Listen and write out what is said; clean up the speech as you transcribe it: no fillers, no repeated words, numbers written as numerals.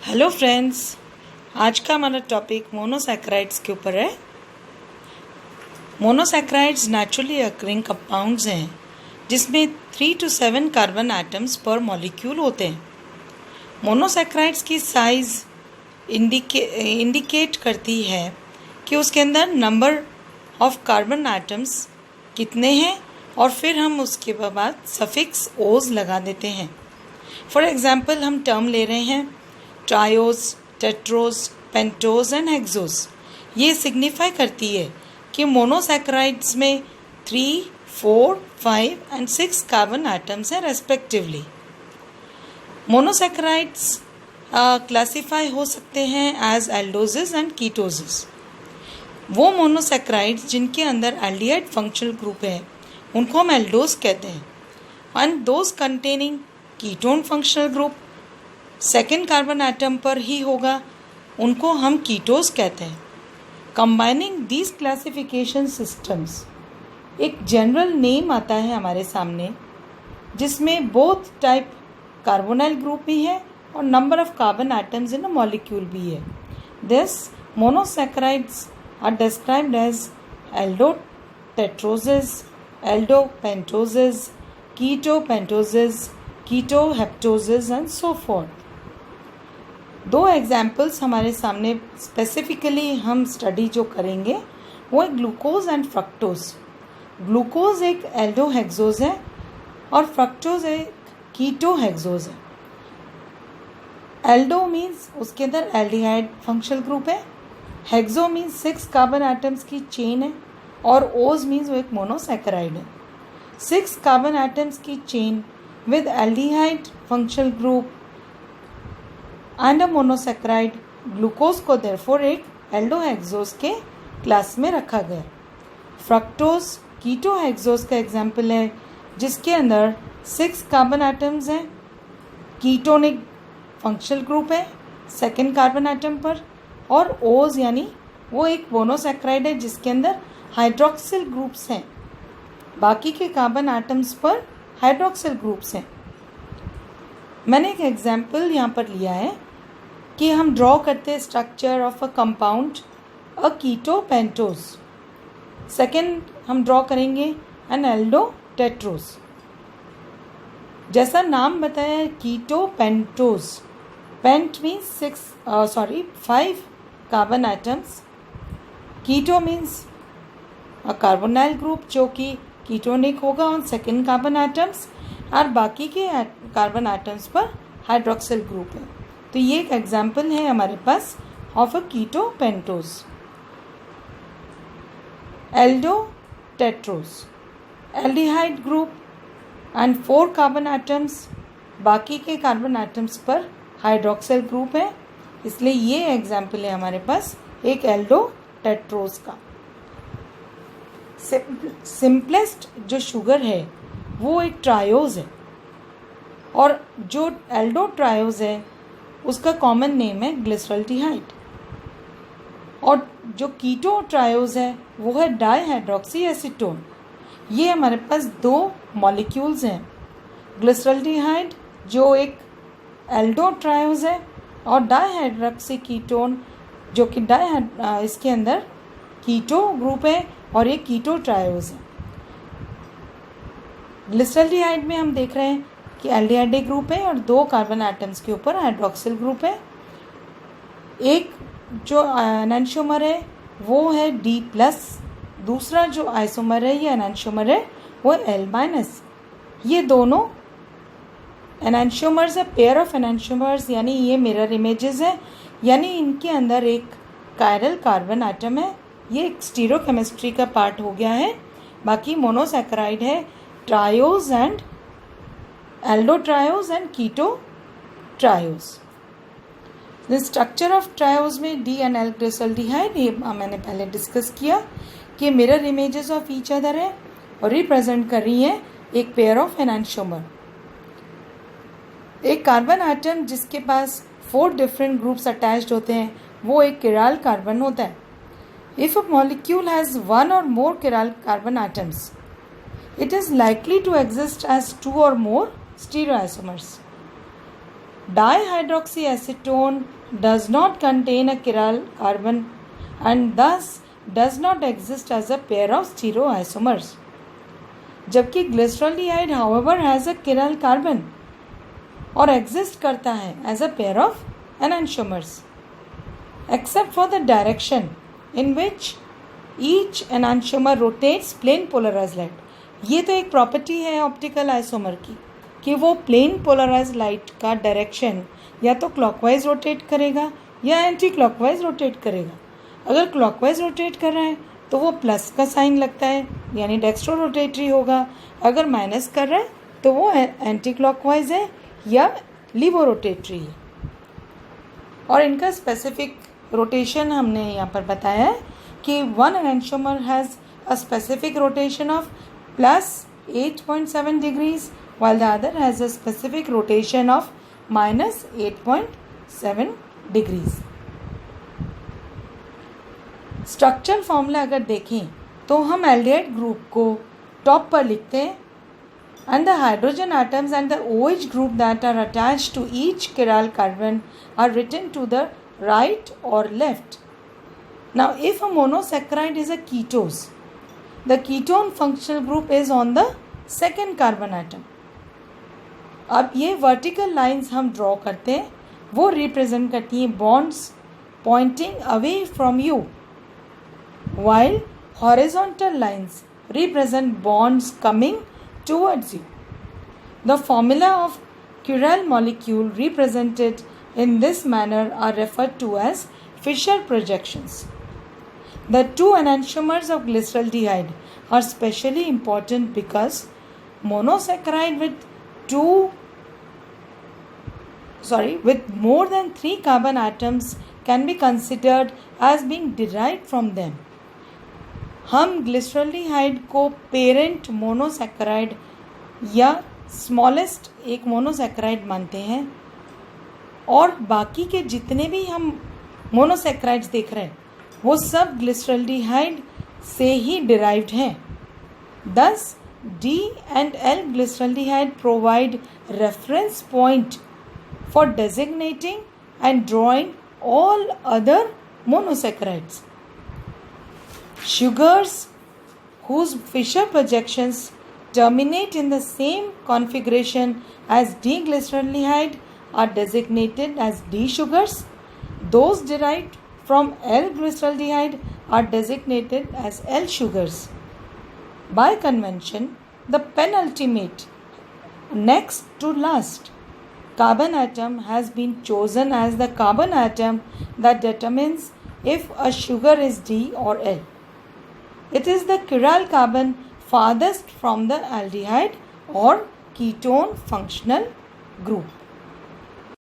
Hello friends, आज का हमारा टॉपिक मोनोसैकेराइड्स के ऊपर है। मोनोसैकेराइड्स नेचुरली अकरिंग कंपाउंड्स हैं जिसमें 3 to 7 कार्बन एटम्स पर मॉलिक्यूल होते हैं। मोनोसैकेराइड्स की साइज़ इंडिकेट करती है कि उसके अंदर नंबर ऑफ कार्बन एटम्स कितने हैं और फिर हम उसके बाद सफिक्स ओज लगा देते हैं। फॉर एग्जाम्पल हम टर्म ले रहे हैं triose, tetrose, pentose and hexose. ये सिग्निफाई करती है कि मोनोसैकेराइड्स में 3, 4, 5 एंड 6 कार्बन एटम्स हैं रेस्पेक्टिवली। मोनोसैकेराइड्स क्लासीफाई हो सकते हैं एज एल्डोजेस एंड कीटोजेस। वो मोनोसैकेराइड्स जिनके अंदर एल्डिहाइड फंक्शनल ग्रुप है उनको हम एल्डोज कहते हैं, and those containing ketone functional group second carbon atom पर ही होगा उनको हम कीटोज कहते हैं। कंबाइनिंग दीज क्लासिफिकेशन सिस्टम्स एक जनरल नेम आता है हमारे सामने जिसमें बोथ टाइप कार्बोनाइल ग्रुप भी है और number of carbon atoms in a molecule भी है। This monosaccharides are described as aldotetroses, aldopentoses, ketopentoses, ketoheptoses and so forth. दो एग्जाम्पल्स हमारे सामने स्पेसिफिकली हम स्टडी जो करेंगे वो है ग्लूकोज एंड फ्रक्टोज। ग्लूकोज एक एल्डोहेक्सोज है और फ्रक्टोज एक कीटोहेक्सोज है। एल्डो मीन्स उसके अंदर एल्डिहाइड फंक्शनल ग्रुप है, हेक्सो मीन्स 6 कार्बन एटम्स की चेन है और ओज मीन्स वो एक मोनोसैकेराइड है। 6 कार्बन एटम्स की chain with aldehyde functional group and a monosaccharide glucose को therefore एक एल्डोहेक्सोज के क्लास में रखा गया। फ्रक्टोज कीटोहेक्सोज का एग्जाम्पल है जिसके अंदर 6 कार्बन एटम्स हैं, कीटोनिक फंक्शनल ग्रुप है सेकेंड कार्बन एटम पर, और ओज यानी वो एक मोनोसैकेराइड है जिसके अंदर हाइड्रोक्सिल ग्रुप्स हैं, बाकी के कार्बन एटम्स पर हाइड्रोक्सिल ग्रुप्स हैं। मैंने एक एग्जाम्पल यहाँ पर लिया है कि हम ड्रॉ करते हैं structure of a compound a ketopentose. Second हम ड्रॉ करेंगे एन एल्डोटेट्रोज। जैसा नाम बताया है ketopentose, pent means 5 carbon atoms, keto means a carbonyl group जो कि कीटोनिक होगा ऑन सेकेंड कार्बन एटम्स और बाकी के कार्बन एटम्स पर हाइड्रोक्सिल ग्रुप है। तो ये एक एग्जाम्पल है हमारे पास of a ketopentose. Aldotetrose aldehyde group and 4 carbon atoms, बाकी के कार्बन एटम्स पर हाइड्रोक्सिल ग्रुप है, इसलिए ये एग्जाम्पल है हमारे पास एक एल्डोटेट्रोज का। सिंपलेस्ट जो शुगर है वो एक ट्रायोज है और जो एल्डोट्रायोज है उसका कॉमन नेम है ग्लिसरल्डिहाइड, और जो कीटोट्रायोज है वो है डाईहाइड्रोक्सी एसीटोन। ये हमारे पास 2 मॉलिक्यूल्स हैं, ग्लिसरल्डिहाइड जो एक एल्डोट्रायोज है और डाईहाइड्रोक्सी कीटोन जो कि इसके अंदर कीटो ग्रुप है और ये कीटोट्रायोज है। ग्लिसरल्डिहाइड में हम देख रहे हैं कि एल्डिहाइड ग्रुप है और 2 कार्बन एटम्स के ऊपर हाइड्रोक्सिल ग्रुप है। एक जो एनांशियोमर है वो है D+, दूसरा जो आइसोमर है ये एनांशियोमर है वो L-। ये दोनों एनांशियोमर्स है, पेयर ऑफ एनांशियोमर्स, यानी ये मिरर इमेजेस है, यानी इनके अंदर एक कायरल कार्बन एटम है। ये एक स्टीरियोकेमिस्ट्री का पार्ट हो गया है। बाकी मोनोसैकेराइड है triose and aldotriose and ketotriose. The structure of triose में डी एंड एल ग्लिसरल्डिहाइड, ये मैंने पहले डिस्कस किया कि mirror images of each other है और रिप्रेजेंट कर रही है एक पेयर ऑफ एनांशियोमर। एक कार्बन एटम जिसके पास 4 डिफरेंट ग्रुप्स अटैच्ड होते हैं वो एक चिराल कार्बन होता है। If a molecule has 1 or more chiral carbon atoms, it is likely to exist as 2 or more stereoisomers. Dihydroxyacetone does not contain a chiral carbon and thus does not exist as a pair of stereoisomers. जबकि glyceraldehyde however has a chiral carbon और exist करता है as a pair of enantiomers, except for the direction in which each enantiomer rotates plane polarized light. ये तो एक property है optical isomer की कि वो प्लेन पोलराइज लाइट का डायरेक्शन या तो क्लॉकवाइज रोटेट करेगा या एंटी क्लॉकवाइज रोटेट करेगा. अगर क्लॉकवाइज रोटेट कर रहा है तो वो प्लस का साइन लगता है यानी डेक्स्ट्रो रोटेटरी होगा. अगर माइनस कर रहा है तो वो एंटी क्लॉकवाइज है या लीवो रोटेटरी है. और इनका स्पेसिफिक रोटेशन हमने यहाँ पर बताया है कि one enantiomer has a specific rotation of plus 8.7 degrees while the other has a specific rotation of minus 8.7 degrees. Structural formula अगर देखें तो हम एल्डिहाइड ग्रुप को टॉप पर लिखते हैं and the hydrogen atoms and the OH group that are attached to each chiral carbon are written to the right or left. Now if a monosaccharide is a ketose, the ketone functional group is on the second carbon atom. अब ये vertical lines हम draw करते हैं वो represent करती हैं bonds pointing away from you, while horizontal lines represent bonds coming towards you. The formula of chiral molecule represented in this manner are referred to as Fischer projections. The two enantiomers of glyceraldehyde are specially important because monosaccharide with more than 3 carbon atoms can be considered as being derived from them. हम glyceraldehyde को parent monosaccharide या smallest एक monosaccharide मानते हैं और बाकी के जितने भी हम मोनोसैक्राइड्स देख रहे हैं वो सब ग्लिसरल्डिहाइड से ही डिराइव्ड हैं. Thus, D and L glyceraldehyde provide reference point for designating and drawing all other monosaccharides. Sugars whose Fischer projections terminate in the same configuration as D-glyceraldehyde are designated as D sugars. Those derived from L-glyceraldehyde are designated as L sugars. By convention, the penultimate, next to last, carbon atom has been chosen as the carbon atom that determines if a sugar is D or L. It is the chiral carbon farthest from the aldehyde or ketone functional group.